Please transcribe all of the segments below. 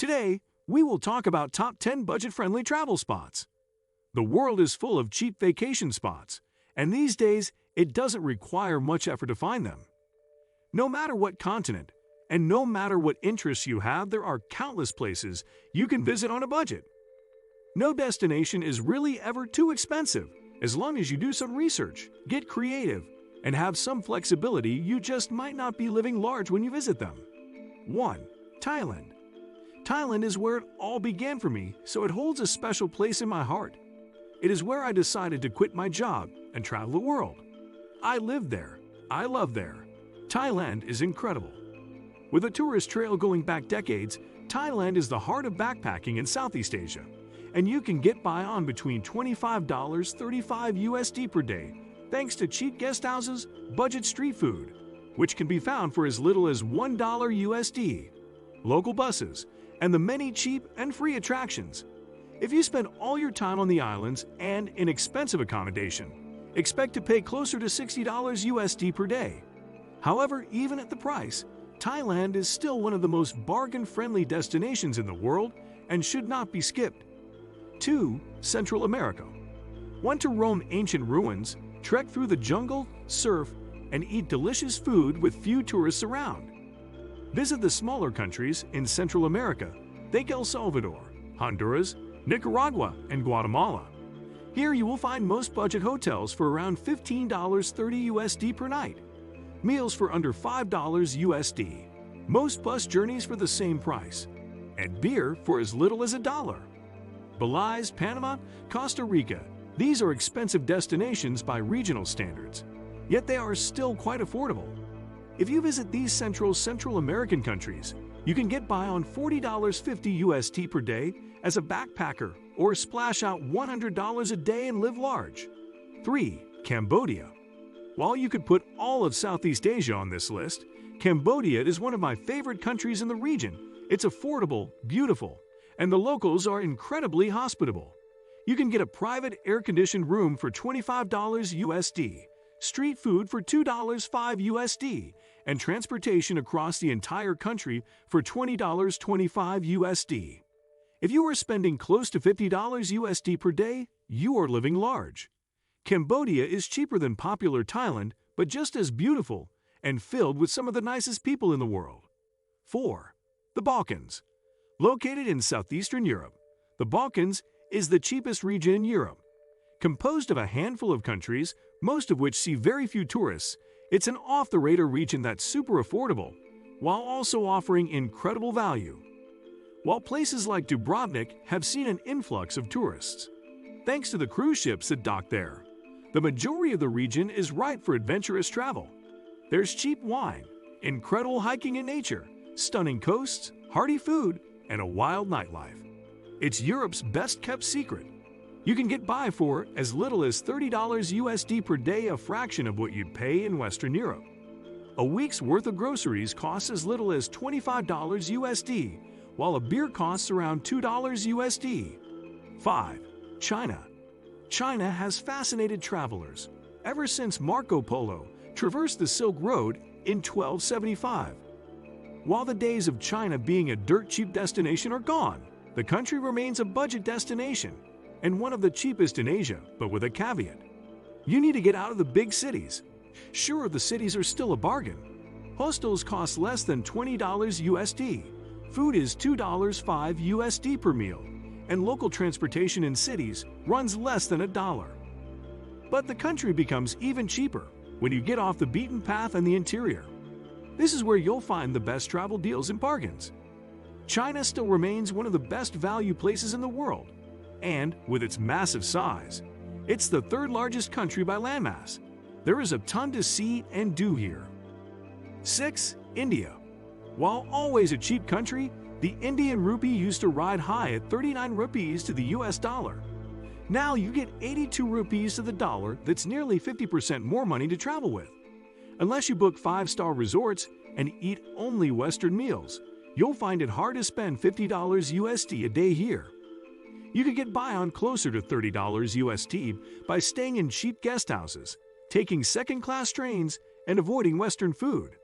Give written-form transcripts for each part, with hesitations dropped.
Today, we will talk about top 10 budget-friendly travel spots. The world is full of cheap vacation spots, and these days, it doesn't require much effort to find them. No matter what continent, and no matter what interests you have, there are countless places you can visit on a budget. No destination is really ever too expensive, as long as you do some research, get creative, and have some flexibility. You just might not be living large when you visit them. 1. Thailand. Thailand is where it all began for me, so it holds a special place in my heart. It is where I decided to quit my job and travel the world. I lived there. I love there. Thailand is incredible. With a tourist trail going back decades, Thailand is the heart of backpacking in Southeast Asia, and you can get by on between $25 35 USD per day thanks to cheap guest houses, budget street food, which can be found for as little as $1 USD, local buses, and the many cheap and free attractions. If you spend all your time on the islands and in expensive accommodation, expect to pay closer to $60 USD per day. However, even at the price, Thailand is still one of the most bargain-friendly destinations in the world and should not be skipped. 2. Central America. Want to roam ancient ruins, trek through the jungle, surf, and eat delicious food with few tourists around? Visit the smaller countries in Central America. Think El Salvador, Honduras, Nicaragua, and Guatemala. Here you will find most budget hotels for around $15.30 USD per night, meals for under $5 USD, most bus journeys for the same price, and beer for as little as $1. Belize, Panama, Costa Rica. These are expensive destinations by regional standards, yet they are still quite affordable. If you visit these Central American countries, you can get by on $40.50 USD per day as a backpacker or splash out $100 a day and live large. 3. Cambodia. While you could put all of Southeast Asia on this list, Cambodia is one of my favorite countries in the region. It's affordable, beautiful, and the locals are incredibly hospitable. You can get a private air-conditioned room for $25 USD, street food for $2.05 USD, and transportation across the entire country for $20.25 USD. If you are spending close to $50 USD per day, you are living large. Cambodia is cheaper than popular Thailand, but just as beautiful and filled with some of the nicest people in the world. 4. The Balkans. Located in southeastern Europe, the Balkans is the cheapest region in Europe. Composed of a handful of countries, most of which see very few tourists, it's an off-the-radar region that's super affordable, while also offering incredible value. While places like Dubrovnik have seen an influx of tourists, thanks to the cruise ships that dock there, the majority of the region is ripe for adventurous travel. There's cheap wine, incredible hiking in nature, stunning coasts, hearty food, and a wild nightlife. It's Europe's best-kept secret. You can get by for as little as $30 USD per day, a fraction of what you'd pay in Western Europe. A week's worth of groceries costs as little as $25 USD, while a beer costs around $2 USD. 5. China. China has fascinated travelers ever since Marco Polo traversed the Silk Road in 1275. While the days of China being a dirt-cheap destination are gone, the country remains a budget destination and one of the cheapest in Asia, but with a caveat. You need to get out of the big cities. Sure, the cities are still a bargain. Hostels cost less than $20 USD. Food is $2.05 USD per meal, and local transportation in cities runs less than $1. But the country becomes even cheaper when you get off the beaten path and the interior. This is where you'll find the best travel deals and bargains. China still remains one of the best value places in the world, and with its massive size, it's the third largest country by landmass. There is a ton to see and do here. 6. India. While always a cheap country, the Indian rupee used to ride high at 39 rupees to the US dollar. Now you get 82 rupees to the dollar. That's nearly 50% more money to travel with. Unless you book 5-star resorts and eat only Western meals, you'll find it hard to spend $50 USD a day here. You could get by on closer to $30 USD by staying in cheap guest houses, taking second-class trains, and avoiding Western food.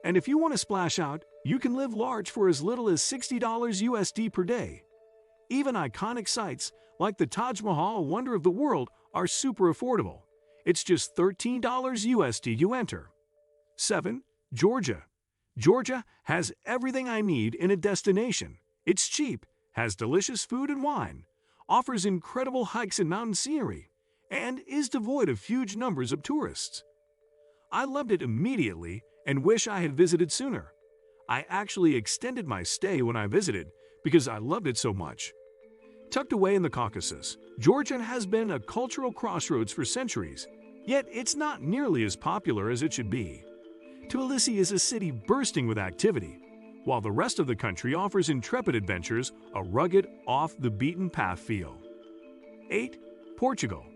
And if you want to splash out, You can live large for as little as $60 USD per day. Even iconic sites like the Taj Mahal Wonder of the World are super affordable. It's just $13 USD you enter. 7. Georgia. Georgia has everything I need in a destination. It's cheap, has delicious food and wine, offers incredible hikes and mountain scenery, and is devoid of huge numbers of tourists. I loved it immediately and wish I had visited sooner. I actually extended my stay when I visited because I loved it so much. Tucked away in the Caucasus, Georgia has been a cultural crossroads for centuries, yet it's not nearly as popular as it should be. Tbilisi is a city bursting with activity, while the rest of the country offers intrepid adventures, a rugged, off-the-beaten-path feel. 8. Portugal.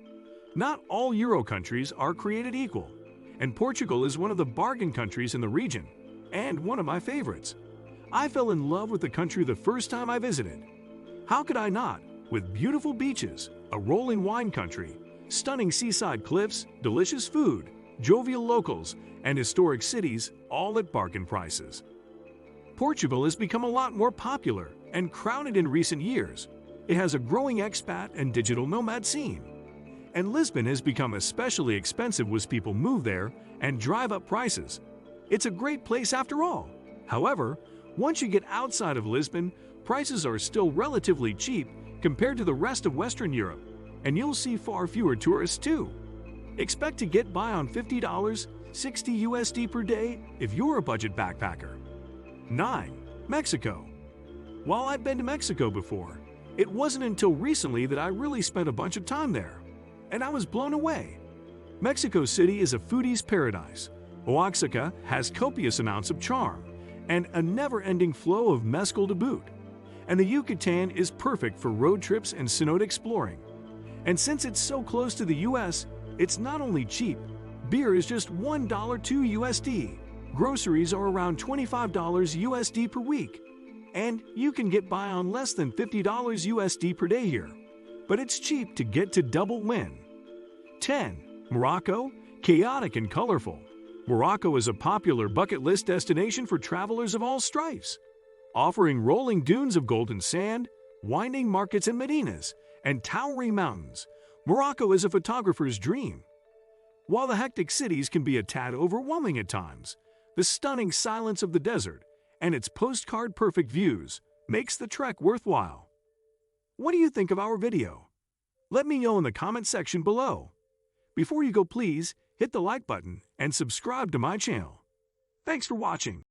Not all Euro countries are created equal, and Portugal is one of the bargain countries in the region, and one of my favorites. I fell in love with the country the first time I visited. How could I not, with beautiful beaches, a rolling wine country, stunning seaside cliffs, delicious food, jovial locals, and historic cities, all at bargain prices. Portugal has become a lot more popular and crowded in recent years. It has a growing expat and digital nomad scene. And Lisbon has become especially expensive as people move there and drive up prices. It's a great place after all. However, once you get outside of Lisbon, prices are still relatively cheap compared to the rest of Western Europe, and you'll see far fewer tourists too. Expect to get by on $50, $60 USD per day if you're a budget backpacker. 9. Mexico. While I've been to Mexico before, it wasn't until recently that I really spent a bunch of time there, and I was blown away. Mexico City is a foodie's paradise. Oaxaca has copious amounts of charm and a never-ending flow of mezcal to boot. And the Yucatan is perfect for road trips and cenote exploring. And since it's so close to the US, it's not only cheap, beer is just $1.02 USD. Groceries are around $25 USD per week. And you can get by on less than $50 USD per day here. But it's cheap to get to double win. 10. Morocco, chaotic and colorful. Morocco is a popular bucket list destination for travelers of all stripes, offering rolling dunes of golden sand, winding markets and medinas, and towering mountains. Morocco is a photographer's dream. While the hectic cities can be a tad overwhelming at times, the stunning silence of the desert and its postcard-perfect views makes the trek worthwhile. What do you think of our video? Let me know in the comment section below. Before you go, please hit the like button and subscribe to my channel. Thanks for watching.